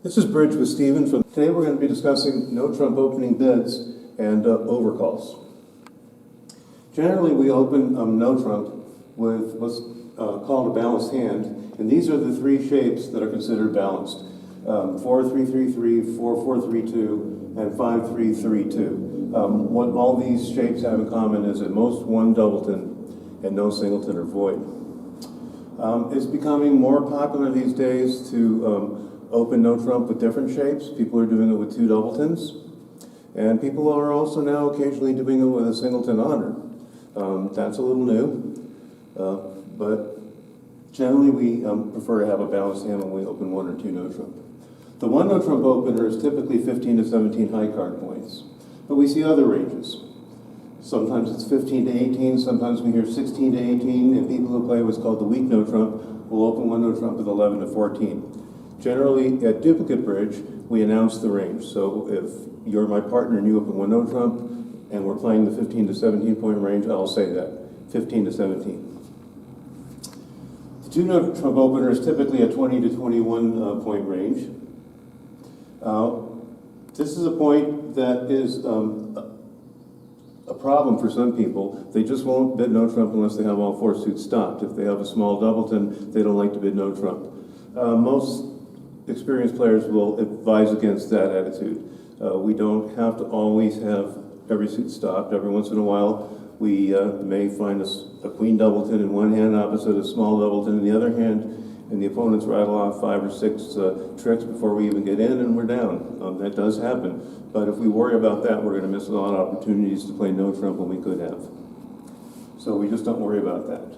This is Bridge with Stephen. Today we're going to be discussing no trump opening bids and overcalls. Generally, we open no trump with what's called a balanced hand, and these are the three shapes that are considered balanced: 4-3-3-3, 4-4-3-2, and 5-3-3-2. What all these shapes have in common is at most one doubleton and no singleton or void. It's becoming more popular these days to open no trump with different shapes. People are doing it with two doubletons, and people are also now occasionally doing it with a singleton honor. That's a little new, but generally we prefer to have a balanced hand when we open one or two no trump. The one no trump opener is typically 15 to 17 high card points, but we see other ranges. Sometimes it's 15 to 18, sometimes we hear 16 to 18, and people who play what's called the weak no trump will open one no trump with 11 to 14. Generally, at duplicate bridge, we announce the range. So if you're my partner and you open one no trump, and we're playing the 15 to 17 point range, I'll say that, 15 to 17. The two no trump opener is typically a 20 to 21 point range. This is a point that is a problem for some people. They just won't bid no trump unless they have all four suits stopped. If they have a small doubleton, they don't like to bid no trump. Most experienced players will advise against that attitude. We don't have to always have every suit stopped. Every once in a while, we may find a queen doubleton in one hand opposite a small doubleton in the other hand, and the opponents rattle off 5 or 6 tricks before we even get in, and we're down. That does happen. But if we worry about that, we're going to miss a lot of opportunities to play no trump when we could have. So we just don't worry about that.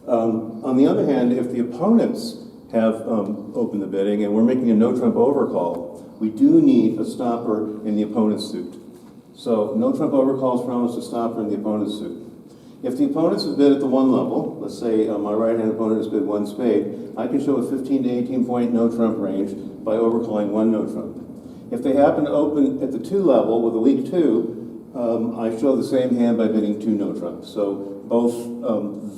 On the other hand, if the opponents have opened the bidding and we're making a no trump overcall, we do need a stopper in the opponent's suit. So no trump overcalls promise a stopper in the opponent's suit. If the opponents have bid at the one level, let's say my right-hand opponent has bid one spade, I can show a 15 to 18 point no trump range by overcalling one no trump. If they happen to open at the two level with a weak two, I show the same hand by bidding two no trumps. So both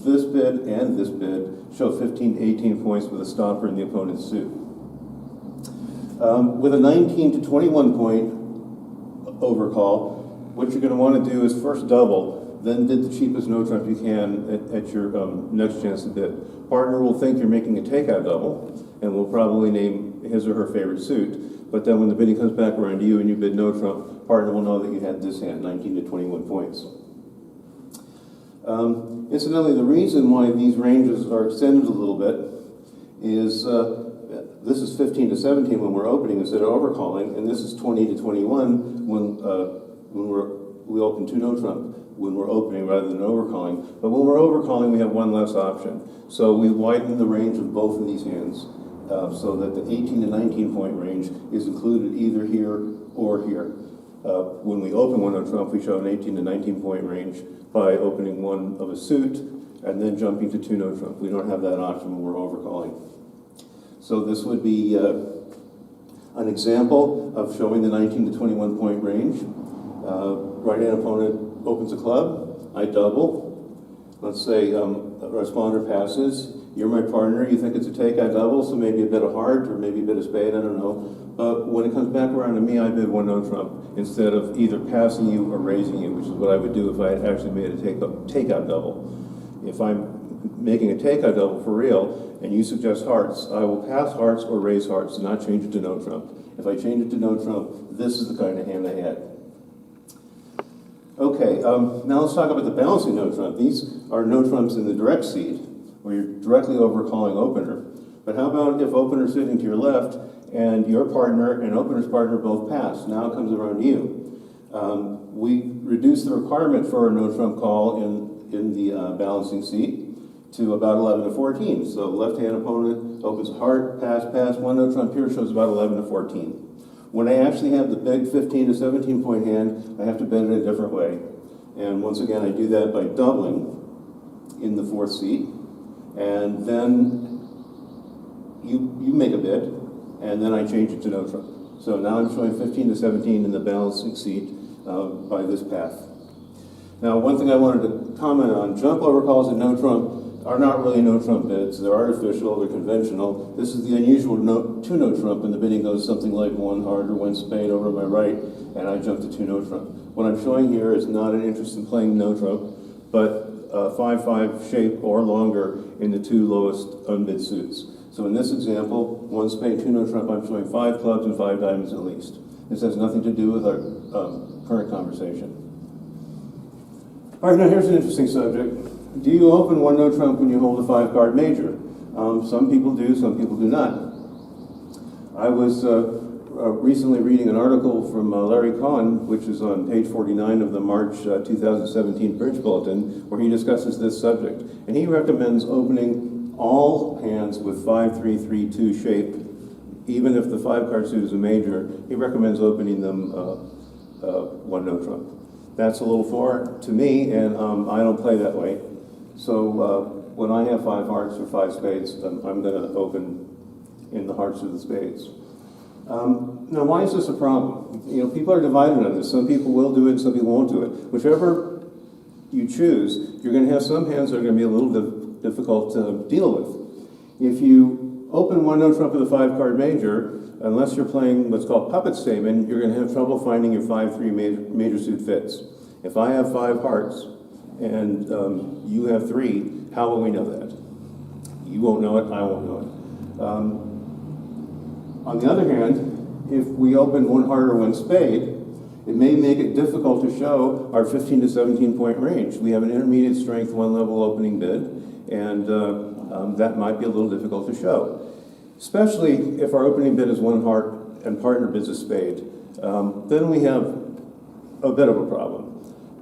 this bid and this bid show 15 to 18 points with a stopper in the opponent's suit. With a 19 to 21 point overcall, what you're going to want to do is first double, then bid the cheapest no trump you can at your next chance to bid. Partner will think you're making a takeout double, and will probably name his or her favorite suit, but then when the bidding comes back around to you and you bid no trump, partner will know that you had this hand, 19 to 21 points. Incidentally, the reason why these ranges are extended a little bit is this is 15 to 17 when we're opening instead of overcalling, and this is 20 to 21 when we open two no trump when we're opening rather than overcalling. But when we're overcalling, we have one less option. So we widen the range of both of these hands so that the 18 to 19 point range is included either here or here. When we open one no trump, we show an 18 to 19 point range by opening one of a suit and then jumping to two no trump. We don't have that option when we're overcalling. So this would be an example of showing the 19 to 21 point range. Right-hand opponent opens a club, I double. Let's say a responder passes. You're my partner, you think it's a takeout double, so maybe a bit of heart or maybe a bit of spade, I don't know. But when it comes back around to me, I bid one no trump instead of either passing you or raising you, which is what I would do if I had actually made a takeout double. If I'm making a takeout double for real and you suggest hearts, I will pass hearts or raise hearts and not change it to no trump. If I change it to no trump, this is the kind of hand I had. Okay, now let's talk about the balancing no trump. These are no trumps in the direct seat, where you're directly overcalling opener. But how about if opener's sitting to your left and your partner and opener's partner both pass? Now it comes around to you. We reduce the requirement for a no trump call in the balancing seat to about 11 to 14. So left-hand opponent opens heart, pass, pass, one no trump here shows about 11 to 14. When I actually have the big 15 to 17 point hand, I have to bid it a different way. And once again, I do that by doubling in the fourth seat. And then you make a bid, and then I change it to no trump. So now I'm showing 15 to 17 in the balancing seat by this path. Now, one thing I wanted to comment on, jump overcalls and no trump are not really no-trump bids. They're artificial, they're conventional. This is the unusual two no-trump, and the bidding goes something like one heart or one spade over to my right, and I jump to two no-trump. What I'm showing here is not an interest in playing no-trump, but 5-5 shape or longer in the two lowest unbid suits. So in this example, one spade, two no-trump, I'm showing 5 clubs and 5 diamonds at least. This has nothing to do with our current conversation. All right, now here's an interesting subject. Do you open one no-trump when you hold a 5-card major? Some people do, some people do not. I was recently reading an article from Larry Cohen, which is on page 49 of the March 2017 Bridge Bulletin, where he discusses this subject. And he recommends opening all hands with 5-3-3-2 shape, even if the 5-card suit is a major. He recommends opening them one no-trump. That's a little far to me, and I don't play that way. So when I have 5 hearts or 5 spades, I'm going to open in the hearts of the spades. Now, why is this a problem? You know, people are divided on this. Some people will do it, some people won't do it. Whichever you choose, you're going to have some hands that are going to be a little difficult to deal with. If you open one no-trump with a 5-card major, unless you're playing what's called puppet statement, you're going to have trouble finding your 5-3 major suit fits. If I have 5 hearts and you have 3, how will we know that? You won't know it, I won't know it. On the other hand, if we open one heart or one spade, it may make it difficult to show our 15 to 17 point range. We have an intermediate strength, one level opening bid, and that might be a little difficult to show. Especially if our opening bid is one heart and partner bids a spade. Then we have a bit of a problem.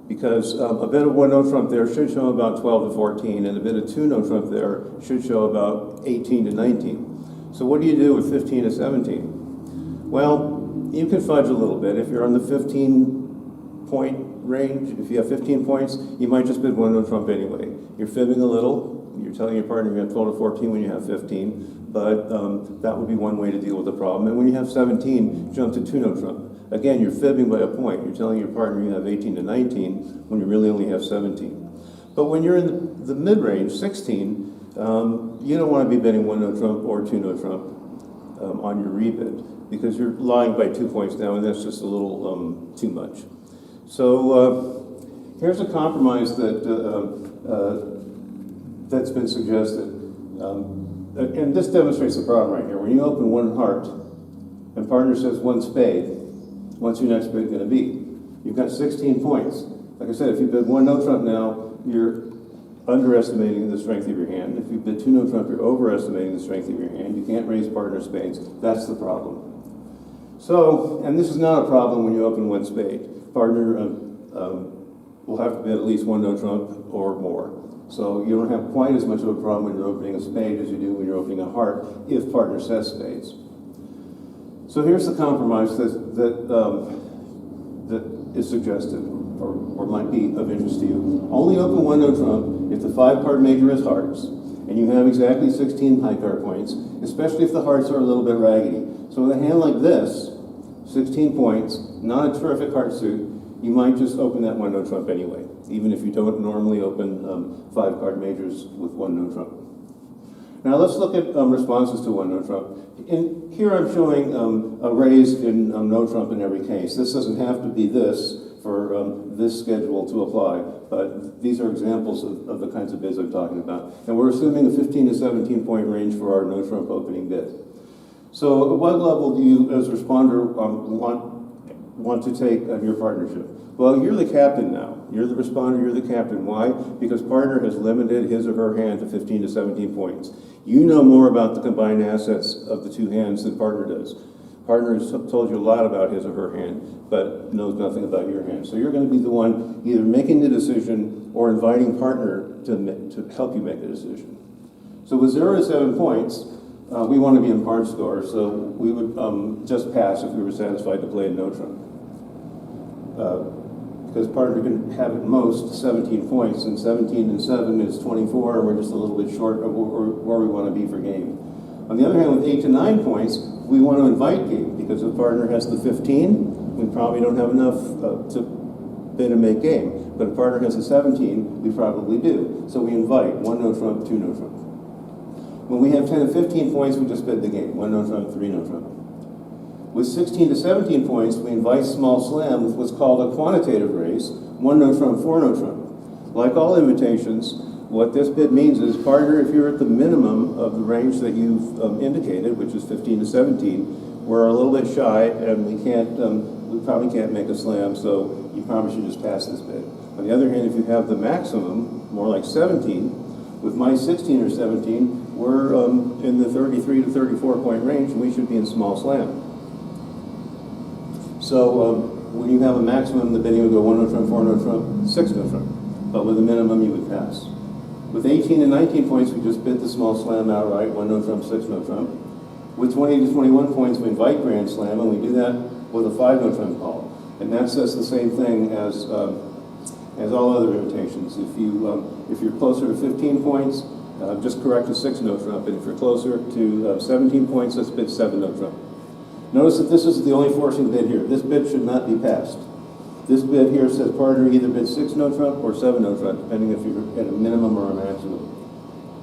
Because a bid of one no-trump there should show about 12 to 14, and a bid of two no-trump there should show about 18 to 19. So what do you do with 15 to 17? Well, you can fudge a little bit. If you're on the 15-point range, if you have 15 points, you might just bid one no-trump anyway. You're fibbing a little. You're telling your partner you have 12 to 14 when you have 15, but that would be one way to deal with the problem. And when you have 17, jump to two no-trump. Again, you're fibbing by a point. You're telling your partner you have 18 to 19 when you really only have 17. But when you're in the mid-range, 16, you don't want to be bidding one no-trump or two no-trump on your rebid because you're lying by 2 points down, and that's just a little too much. So here's a compromise that that's been suggested. And this demonstrates the problem right here. When you open one heart and partner says one spade, what's your next bid going to be? You've got 16 points. Like I said, if you bid one no-trump now, you're underestimating the strength of your hand. If you bid two no-trump, you're overestimating the strength of your hand. You can't raise partner spades. That's the problem. So, and this is not a problem when you open one spade. Partner will have to bid at least one no-trump or more. So you don't have quite as much of a problem when you're opening a spade as you do when you're opening a heart if partner says spades. So here's the compromise that is suggested or might be of interest to you. Only open one no-trump if the 5-card major is hearts and you have exactly 16 high card points, especially if the hearts are a little bit raggedy. So with a hand like this, 16 points, not a terrific heart suit, you might just open that one no-trump anyway, even if you don't normally open 5-card majors with one no-trump. Now let's look at responses to one no-trump. Here I'm showing a raise in no-trump in every case. This doesn't have to be this for this schedule to apply, but these are examples of the kinds of bids I'm talking about. And we're assuming a 15 to 17 point range for our no-trump opening bid. So at what level do you, as a responder, want to take your partnership? Well, you're the captain now. You're the responder, you're the captain. Why? Because partner has limited his or her hand to 15 to 17 points. You know more about the combined assets of the two hands than partner does. Partner has told you a lot about his or her hand, but knows nothing about your hand. So you're going to be the one either making the decision or inviting partner to help you make the decision. So with 0 to 7 points, we want to be in par score, so we would just pass if we were satisfied to play a no-trump. Because partner can have at most 17 points, and 17 and 7 is 24, and we're just a little bit short of where we want to be for game. On the other hand, with 8 to 9 points, we want to invite game, because if partner has the 15, we probably don't have enough to bid and make game. But if partner has a 17, we probably do. So we invite 1 no trump, 2 no trump. When we have 10 and 15 points, we just bid the game. 1 no trump, 3 no trump. With 16 to 17 points, we invite small slam with what's called a quantitative raise. 1 no trump, 4 no trump. Like all invitations, what this bid means is, partner, if you're at the minimum of the range that you've indicated, which is 15 to 17, we're a little bit shy and we probably can't make a slam, so you probably should just pass this bid. On the other hand, if you have the maximum, more like 17, with my 16 or 17, we're in the 33 to 34 point range, and we should be in small slam. So when you have a maximum, the bidding would go 1 no trump, 4 no trump, 6 no trump. But with a minimum, you would pass. With 18 and 19 points, we just bid the small slam outright, 1 no trump, 6 no trump. With 20 to 21 points, we invite grand slam, and we do that with a 5 no trump call. And that says the same thing as all other invitations. If you're closer to 15 points, just correct a 6 no trump. And if you're closer to 17 points, let's bid 7 no trump. Notice that this is the only forcing bid here. This bid should not be passed. This bid here says partner either bid 6 no trump or 7 no trump, depending if you're at a minimum or a maximum.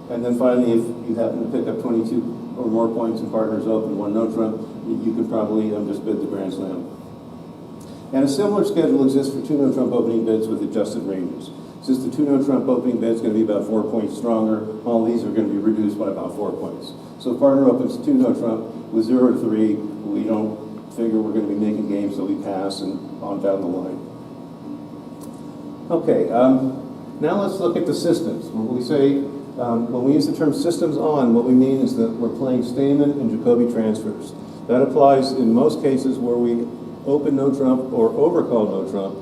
And then finally, if you happen to pick up 22 or more points and partners open 1 no trump, you could probably just bid the grand slam. And a similar schedule exists for 2 no trump opening bids with adjusted ranges. Since the 2 no trump opening bid is going to be about 4 points stronger, all these are going to be reduced by about 4 points. So if partner opens 2 no trump with 0 to 3, we don't figure we're going to be making games, so we pass and on down the line. Okay, now let's look at the systems. When we say, when we use the term systems on, what we mean is that we're playing Stayman and Jacobi transfers. That applies in most cases where we open no trump or overcall no trump,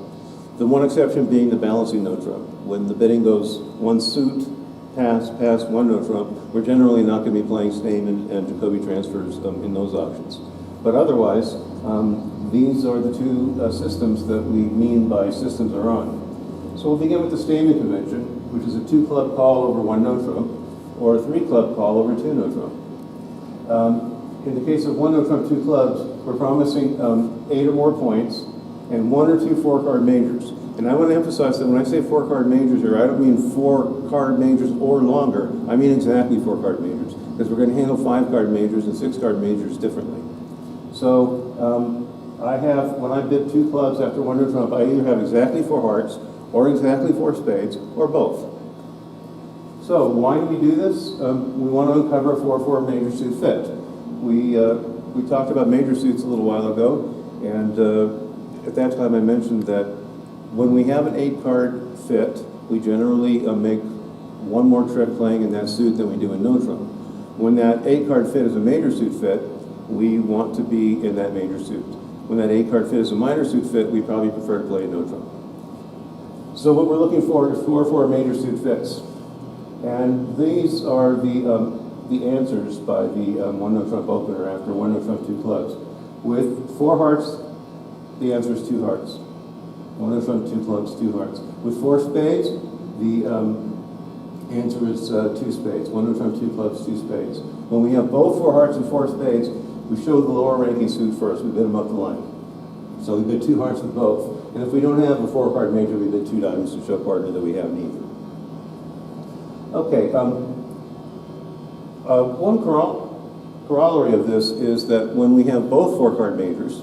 the one exception being the balancing no trump. When the bidding goes 1 suit, pass, 1 no trump, we're generally not going to be playing Stayman and Jacobi transfers in those auctions. But otherwise, these are the two systems that we mean by systems are on. So we'll begin with the Stayman convention, which is a 2 club call over 1 no trump, or a 3 club call over 2 no trump. In the case of 1 no trump, 2 clubs, we're promising 8 or more points and 1 or 2 4-card majors. And I want to emphasize that when I say 4-card majors here, I don't mean 4-card majors or longer. I mean exactly 4-card majors, because we're going to handle 5-card majors and 6-card majors differently. So when I bid 2 clubs after 1 no trump, I either have exactly 4 hearts, or exactly 4 spades, or both. So why do we do this? We want to uncover a 4-4 major suit fit. We talked about major suits a little while ago, and at that time I mentioned that when we have an 8-card fit, we generally make one more trick playing in that suit than we do in no trump. When that 8-card fit is a major suit fit, we want to be in that major suit. When that 8-card fit is a minor suit fit, we probably prefer to play no trump. So what we're looking for is 4-4 major suit fits. And these are the answers by the 1 no trump opener after 1 no trump, 2 clubs. With 4 hearts, the answer is 2 hearts. 1 no trump, 2 clubs, 2 hearts. With 4 spades, the answer is 2 spades. 1 no trump, 2 clubs, 2 spades. When we have both 4 hearts and 4 spades, we show the lower ranking suit first. We bid them up the line. So we bid 2 hearts with both. And if we don't have a 4-card major, we bid 2 diamonds to show partner that we have neither. Okay, one corollary of this is that when we have both 4-card majors,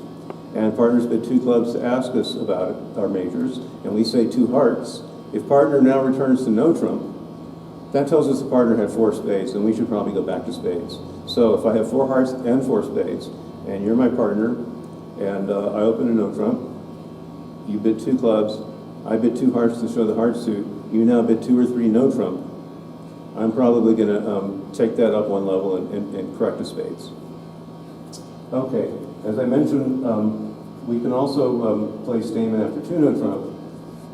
and partners bid 2 clubs to ask us about it, our majors, and we say 2 hearts, if partner now returns to no trump, that tells us the partner had 4 spades, and we should probably go back to spades. So if I have 4 hearts and 4 spades, and you're my partner, and I open a no trump, you bid 2 clubs, I bid 2 hearts to show the heart suit, you now bid 2 or 3 no trump, I'm probably going to take that up 1 level and correct the spades. Okay, as I mentioned, we can also play Stayman after 2 no trump.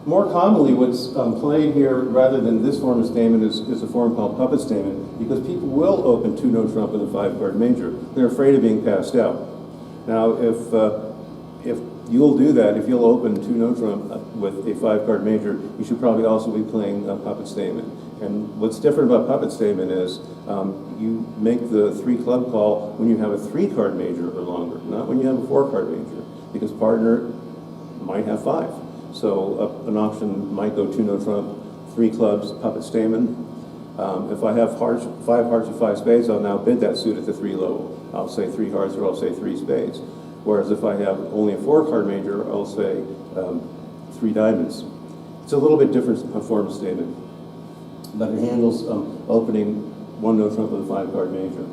More commonly, what's played here, rather than this form of Stayman, is a form called puppet Stayman, because people will open 2 no trump with a 5-card major. They're afraid of being passed out. Now, if you'll do that, if you'll open 2 no trump with a 5-card major, you should probably also be playing puppet Stayman. And what's different about puppet Stayman is you make the 3 club call when you have a 3-card major or longer, not when you have a 4-card major, because partner might have 5. So an auction might go 2 no trump, 3 clubs, puppet stamen. If I have hearts, 5 hearts or 5 spades, I'll now bid that suit at the 3 level. I'll say 3 hearts or I'll say 3 spades. Whereas if I have only a 4 card major, I'll say 3 diamonds. It's a little bit different form of statement, but it handles opening 1 no trump with a 5 card major.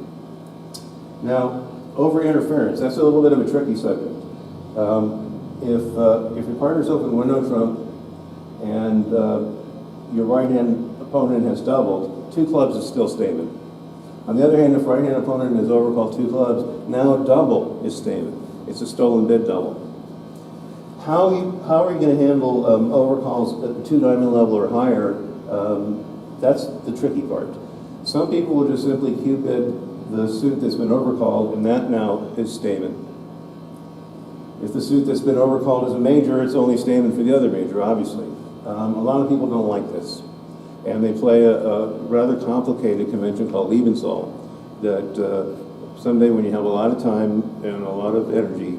Now, over interference, that's a little bit of a tricky subject. If your partner's open 1 no trump and your right hand opponent has doubled, 2 clubs is still statement. On the other hand, if right hand opponent has overcalled 2 clubs, now a double is statement. It's a stolen bid double. How are you going to handle overcalls at the 2 diamond level or higher? That's the tricky part. Some people will just simply cupid the suit that's been overcalled, and that now is statement. If the suit that's been overcalled is a major, it's only statement for the other major, obviously. A lot of people don't like this, and they play a rather complicated convention called Lebensall that someday when you have a lot of time and a lot of energy,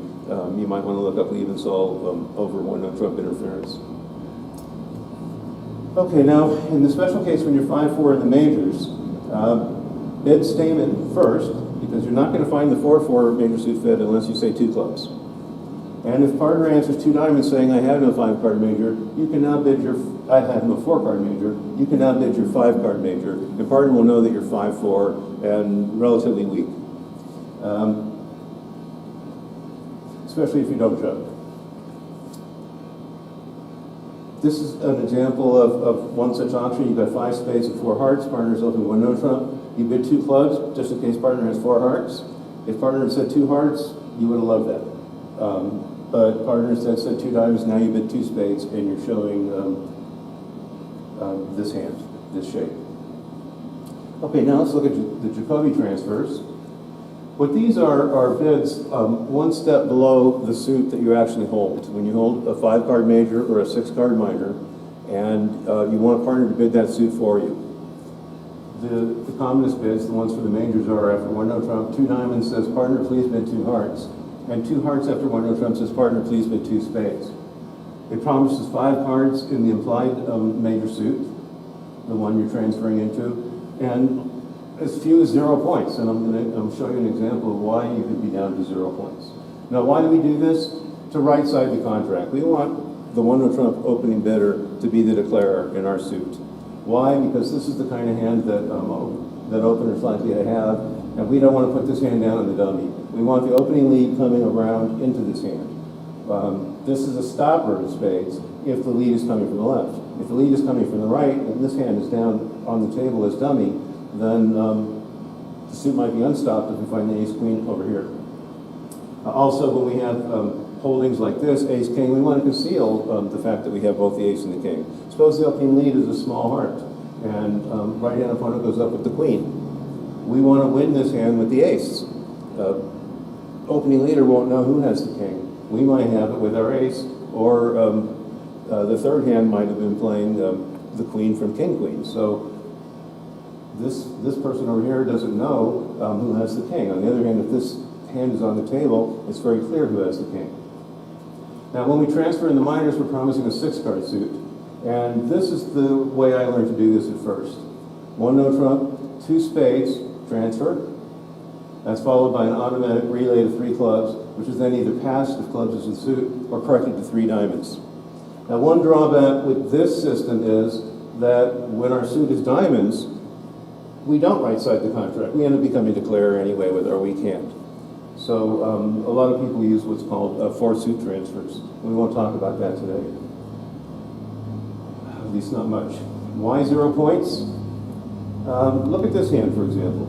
you might want to look up Lebensall over 1 no trump interference. Okay, now in the special case when you're 5-4 in the majors, bid statement first, because you're not going to find the 4-4 major suit fit unless you say 2 clubs. And if partner answers 2 diamonds saying, I have no 5 card major, you can now bid your, I have no 4 card major, you can now bid your 5 card major. The partner will know that you're 5-4 and relatively weak. Especially if you don't joke. This is an example of one such auction. You've got 5 spades and 4 hearts. Partner's open 1 no trump. You bid 2 clubs, just in case partner has 4 hearts. If partner had said 2 hearts, you would have loved that. But partner said 2 diamonds, now you bid 2 spades, and you're showing this hand, this shape. Okay, now let's look at the Jacobi transfers. What these are bids 1 step below the suit that you actually hold. When you hold a 5 card major or a 6 card minor, and you want a partner to bid that suit for you. The commonest bids, the ones for the majors, are after 1 no trump, 2 diamonds says partner please bid 2 hearts, and 2 hearts after 1 no trump says partner please bid 2 spades. It promises 5 cards in the implied major suit, the one you're transferring into, and as few as 0 points, and I'm going to show you an example of why you could be down to 0 points. Now, why do we do this? To right side the contract. We want the 1 no trump opening bidder to be the declarer in our suit. Why? Because this is the kind of hand that that opener's likely to have, and we don't want to put this hand down on the dummy. We want the opening lead coming around into this hand. This is a stopper of spades if the lead is coming from the left. If the lead is coming from the right, and this hand is down on the table as dummy, then the suit might be unstopped if we find the ace-queen over here. Also, when we have holdings like this, ace-king, we want to conceal the fact that we have both the ace and the king. Suppose the opening lead is a small heart, and right-hand opponent goes up with the queen. We want to win this hand with the ace. Opening leader won't know who has the king. We might have it with our ace, or the third hand might have been playing the queen from king-queen. So this person over here doesn't know who has the king. On the other hand, if this hand is on the table, it's very clear who has the king. Now, when we transfer in the minors, we're promising a 6 card suit. And this is the way I learned to do this at first. 1 no trump, 2 spades, transfer. That's followed by an automatic relay to 3 clubs, which is then either passed if clubs is in suit or corrected to 3 diamonds. Now, one drawback with this system is that when our suit is diamonds, we don't right side the contract. We end up becoming declarer anyway with our weak hand. So a lot of people use what's called 4 suit transfers. We won't talk about that today. At least not much. Why 0 points? Look at this hand, for example.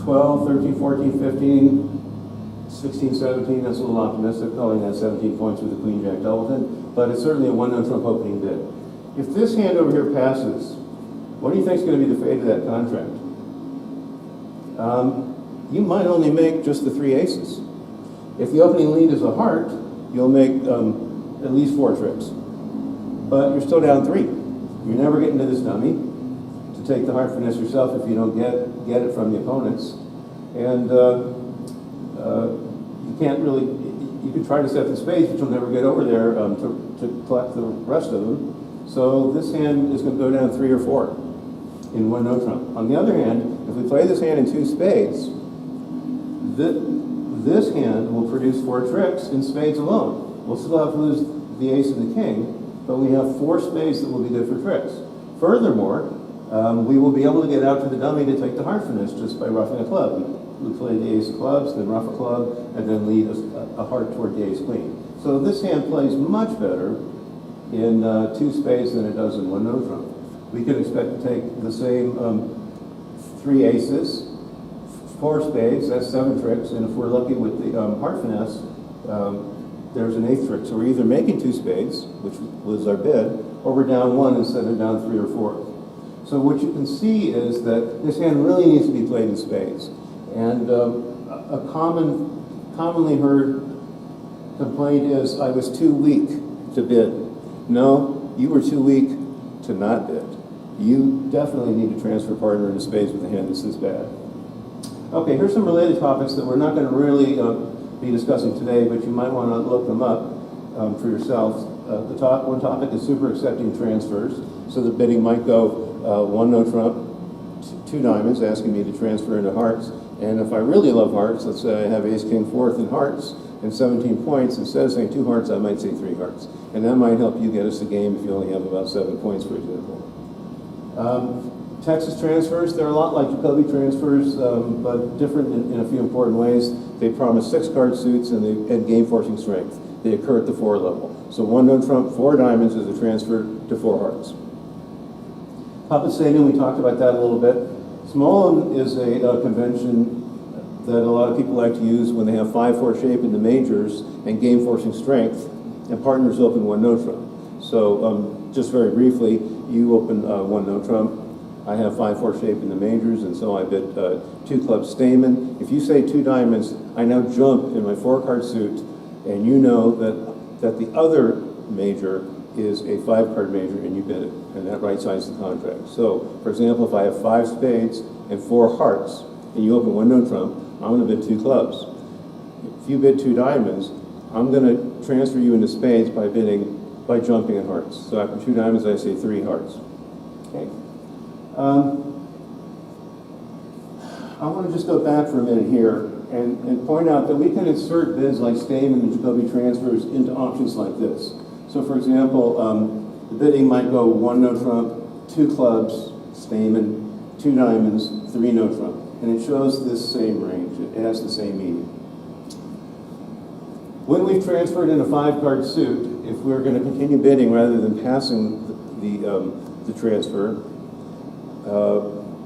12, 13, 14, 15, 16, 17, that's a little optimistic, calling that 17 points with the Queen Jack Doubleton, but it's certainly a 1 no trump opening bid. If this hand over here passes, what do you think is going to be the fate of that contract? You might only make just the 3 aces. If the opening lead is a heart, you'll make at least 4 trips. But you're still down 3. You're never getting to this dummy to take the heart finesse yourself if you don't get it from the opponents. And you can't really, you could try to set the spades, but you'll never get over there to collect the rest of them. So this hand is going to go down 3 or 4 in one no trump. On the other hand, if we play this hand in 2 spades, this hand will produce 4 tricks in spades alone. We'll still have to lose the ace and the king, but we have 4 spades that will be good for tricks. Furthermore, we will be able to get out to the dummy to take the heart finish just by roughing a club. We play the ace of clubs, then rough a club, and then lead a heart toward the ace queen. So this hand plays much better in 2 spades than it does in one no trump. We can expect to take the same 3 aces, 4 spades, that's 7 tricks, and if we're lucky with the heart finesse, there's an 8th trick. So we're either making 2 spades, which was our bid, or we're down 1 instead of down 3 or 4. So what you can see is that this hand really needs to be played in spades. And a commonly heard complaint is, I was too weak to bid. No, you were too weak to not bid. You definitely need to transfer partner into spades with a hand that's this bad. Okay, here's some related topics that we're not going to really be discussing today, but you might want to look them up for yourself. One topic is super accepting transfers. So the bidding might go one no trump, 2 diamonds, asking me to transfer into hearts. And if I really love hearts, let's say I have ace king 4th in hearts and 17 points, instead of saying 2 hearts, I might say 3 hearts. And that might help you get us a game if you only have about 7 points, for example. Texas transfers, they're a lot like Jacoby transfers, but different in a few important ways. They promise 6 card suits and game forcing strength. They occur at the 4 level. So one no trump, 4 diamonds is a transfer to 4 hearts. Puppet stadium, we talked about that a little bit. Small is a convention that a lot of people like to use when they have 5-4 shape in the majors and game forcing strength, and partners open one no trump. So just very briefly, you open one no trump. I have 5-4 shape in the majors, and so I bid 2 clubs Stamen. If you say 2 diamonds, I now jump in my 4-card suit, and you know that the other major is a 5-card major, and you bid it, and that right-sides the contract. So, for example, if I have 5 spades and 4 hearts, and you open one no trump, I'm going to bid 2 clubs. If you bid 2 diamonds, I'm going to transfer you into spades by jumping in hearts. So after 2 diamonds, I say 3 hearts. Okay. I want to just go back for a minute here and point out that we can insert bids like Stamen and Jacoby transfers into options like this. So for example, the bidding might go one no trump, 2 clubs, Stamen, 2 diamonds, 3 no trump. And it shows this same range. It has the same meaning. When we've transferred in a 5-card suit, if we're going to continue bidding rather than passing the transfer,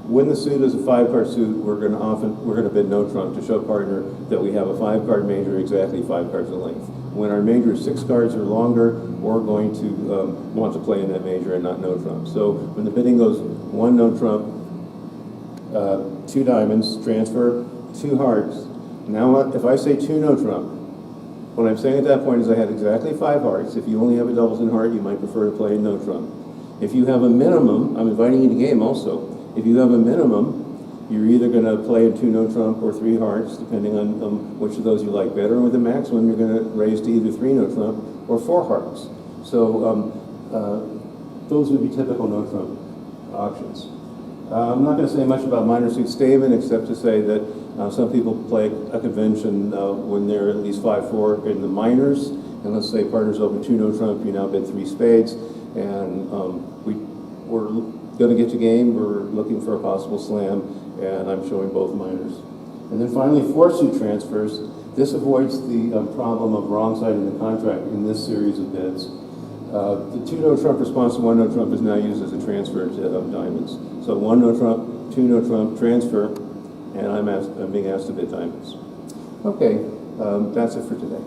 when the suit is a 5-card suit, we're going to bid no trump to show partner that we have a 5-card major exactly 5 cards in length. When our major is 6 cards or longer, we're going to want to play in that major and not no trump. So when the bidding goes one no trump, 2 diamonds, transfer, 2 hearts. Now if I say 2 no trump, what I'm saying at that point is I had exactly 5 hearts. If you only have a doubles in heart, you might prefer to play no trump. If you have a minimum, I'm inviting you to game also. If you have a minimum, you're either going to play in 2 no trump or 3 hearts, depending on which of those you like better. And with the maximum, you're going to raise to either 3 no trump or 4 hearts. So those would be typical no trump options. I'm not going to say much about minor suit Stamen, except to say that some people play a convention when they're at least 5-4 in the minors. And let's say partners open 2 no trump, you now bid 3 spades. And we're going to get to game, we're looking for a possible slam, and I'm showing both minors. And then finally, 4 suit transfers. This avoids the problem of wrong siding the contract in this series of bids. The 2 no trump response to 1 no trump is now used as a transfer to diamonds. So 1 no trump, 2 no trump, transfer, and I'm being asked to bid diamonds. Okay, that's it for today.